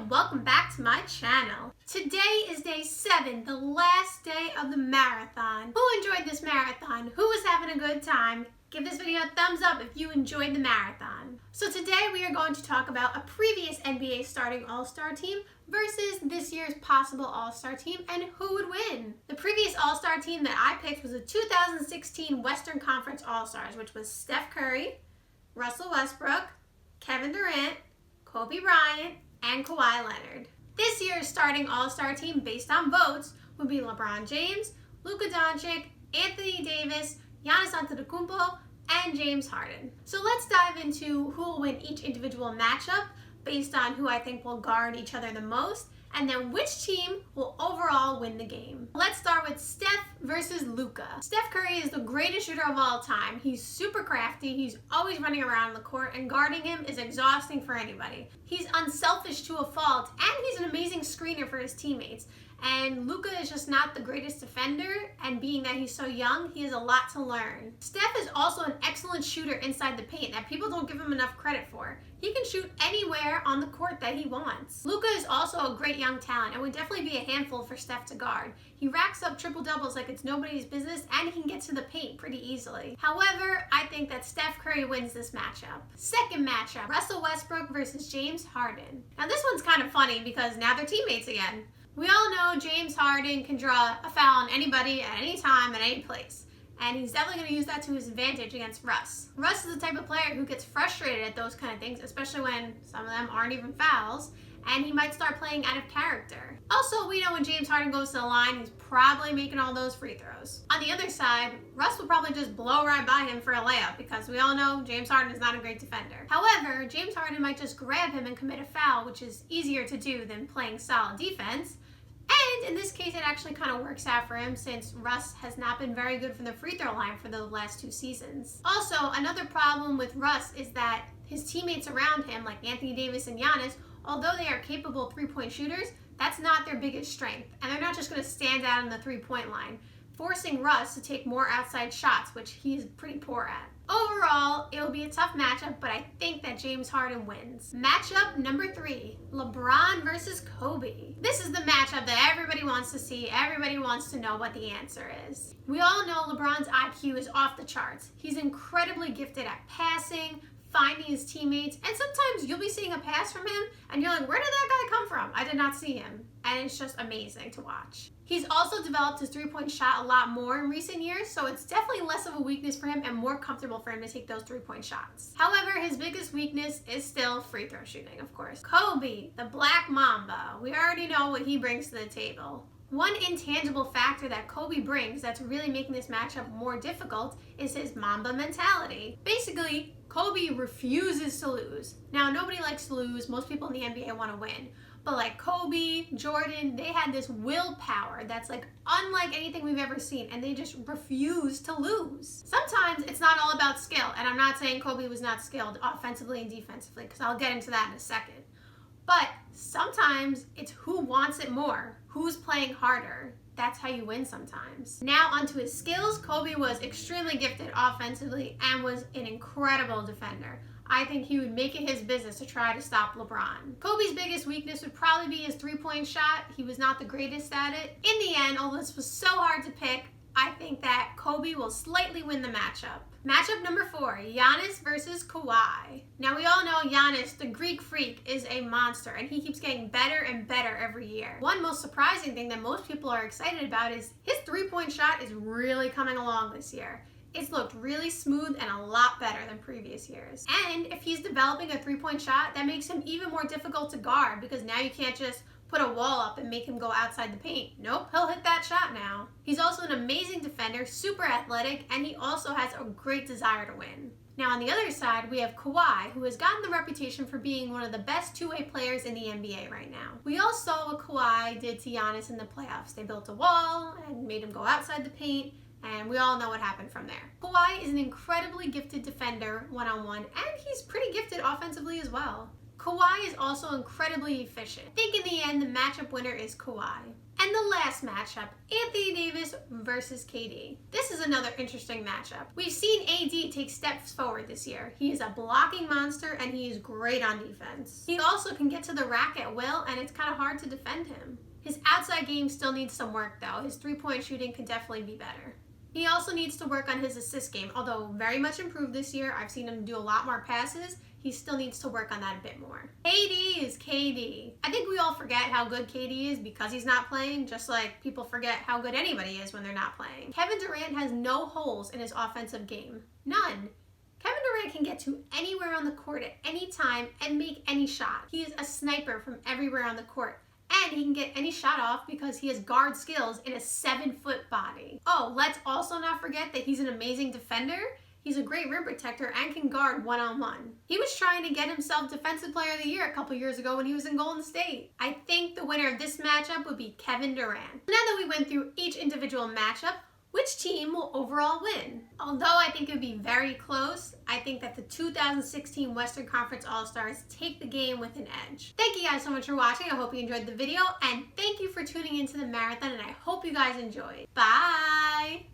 and welcome back to my channel. Today is day 7, the last day of the marathon. Who enjoyed this marathon? Who was having a good time? Give this video a thumbs up if you enjoyed the marathon. So today we are going to talk about a previous NBA starting All-Star team versus this year's possible All-Star team and who would win. The previous All-Star team that I picked was the 2016 Western Conference All-Stars, which was Steph Curry, Russell Westbrook, Kevin Durant, Kobe Bryant, and Kawhi Leonard. This year's starting All-Star team based on votes would be LeBron James, Luka Doncic, Anthony Davis, Giannis Antetokounmpo, and James Harden. So let's dive into who will win each individual matchup based on who I think will guard each other the most, and then which team will overall win the game. Let's start with Steph versus Luka. Steph Curry is the greatest shooter of all time. He's super crafty, he's always running around the court, and guarding him is exhausting for anybody. He's unselfish to a fault, and he's an amazing screener for his teammates. And Luka is just not the greatest defender, and being that he's so young, he has a lot to learn. Steph is also an excellent shooter inside the paint that people don't give him enough credit for. He can shoot anywhere on the court that he wants. Luka is also a great young talent and would definitely be a handful for Steph to guard. He racks up triple-doubles like it's nobody's business, and he can get to the paint pretty easily. However, I think that Steph Curry wins this matchup. Second matchup, Russell Westbrook versus James Harden. Now this one's kind of funny because now they're teammates again. We all know James Harden can draw a foul on anybody at any time, at any place. And he's definitely going to use that to his advantage against Russ. Russ is the type of player who gets frustrated at those kind of things, especially when some of them aren't even fouls, and he might start playing out of character. Also, we know when James Harden goes to the line, he's probably making all those free throws. On the other side, Russ will probably just blow right by him for a layup because we all know James Harden is not a great defender. However, James Harden might just grab him and commit a foul, which is easier to do than playing solid defense. And in this case, it actually kind of works out for him since Russ has not been very good from the free throw line for the last 2 seasons. Also, another problem with Russ is that his teammates around him, like Anthony Davis and Giannis, although they are capable three-point shooters, that's not their biggest strength. And they're not just going to stand out on the three-point line, forcing Russ to take more outside shots, which he's pretty poor at. Overall, it'll be a tough matchup, but I think that James Harden wins. Matchup number 3, LeBron versus Kobe. This is the matchup that everybody wants to see. Everybody wants to know what the answer is. We all know LeBron's IQ is off the charts. He's incredibly gifted at passing, finding his teammates, and sometimes you'll be seeing a pass from him and you're like, where did that guy come from? I did not see him. And it's just amazing to watch. He's also developed his three-point shot a lot more in recent years, so it's definitely less of a weakness for him and more comfortable for him to take those three-point shots. However, his biggest weakness is still free throw shooting, of course. Kobe, the Black Mamba. We already know what he brings to the table. One intangible factor that Kobe brings that's really making this matchup more difficult is his Mamba mentality. Basically, Kobe refuses to lose. Now, nobody likes to lose. Most people in the NBA want to win. But like Kobe, Jordan, they had this willpower that's like unlike anything we've ever seen, and they just refuse to lose. Sometimes it's not all about skill, and I'm not saying Kobe was not skilled offensively and defensively, because I'll get into that in a second. But sometimes it's who wants it more, who's playing harder. That's how you win sometimes. Now onto his skills. Kobe was extremely gifted offensively and was an incredible defender. I think he would make it his business to try to stop LeBron. Kobe's biggest weakness would probably be his three-point shot. He was not the greatest at it. In the end, although this was so hard to pick, I think that Kobe will slightly win the matchup. Matchup number 4, Giannis versus Kawhi. Now we all know Giannis, the Greek freak, is a monster, and he keeps getting better and better every year. One most surprising thing that most people are excited about is his three-point shot is really coming along this year. It's looked really smooth and a lot better than previous years. And if he's developing a three-point shot, that makes him even more difficult to guard because now you can't just put a wall up and make him go outside the paint. Nope, he'll hit that shot now. He's also an amazing defender, super athletic, and he also has a great desire to win. Now on the other side, we have Kawhi, who has gotten the reputation for being one of the best two-way players in the NBA right now. We all saw what Kawhi did to Giannis in the playoffs. They built a wall and made him go outside the paint, and we all know what happened from there. Kawhi is an incredibly gifted defender one-on-one, and he's pretty gifted offensively as well. Kawhi is also incredibly efficient. I think in the end, the matchup winner is Kawhi. And the last matchup, Anthony Davis versus KD. This is another interesting matchup. We've seen AD take steps forward this year. He is a blocking monster and he is great on defense. He also can get to the rack at will and it's kind of hard to defend him. His outside game still needs some work though. His three-point shooting could definitely be better. He also needs to work on his assist game, although very much improved this year. I've seen him do a lot more passes. He still needs to work on that a bit more. KD is KD. I think we all forget how good KD is because he's not playing, just like people forget how good anybody is when they're not playing. Kevin Durant has no holes in his offensive game. None. Kevin Durant can get to anywhere on the court at any time and make any shot. He is a sniper from everywhere on the court. And he can get any shot off because he has guard skills in a 7-foot body. Oh, let's also not forget that he's an amazing defender. He's a great rim protector and can guard one-on-one. He was trying to get himself Defensive Player of the Year a couple years ago when he was in Golden State. I think the winner of this matchup would be Kevin Durant. Now that we went through each individual matchup, which team will overall win? Although I think it would be very close, I think that the 2016 Western Conference All-Stars take the game with an edge. Thank you guys so much for watching. I hope you enjoyed the video, and thank you for tuning into the marathon, and I hope you guys enjoyed. Bye!